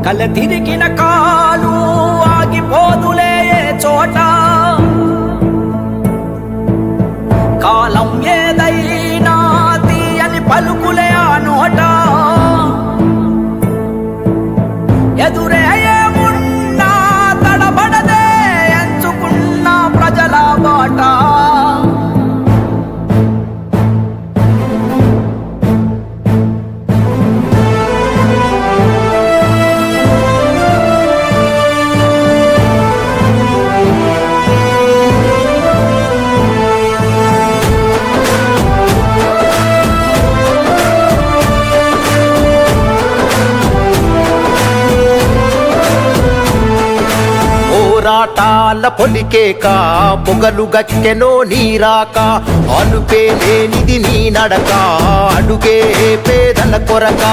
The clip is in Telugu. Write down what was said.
కల తిరిగిన కాలు ఆగిపోదులే చోట కాలం ఏదైనా తీయని పలుకులే ఆ నోట ఎదురే ఏమున్నా తడబడదే ఎంచుకున్న ప్రజల బాట పోరాటాల పొలికేక పొగలు గచ్చెనో నీరాక అలుపే లేనిది నీ నడక అడుగే పేదల కొరక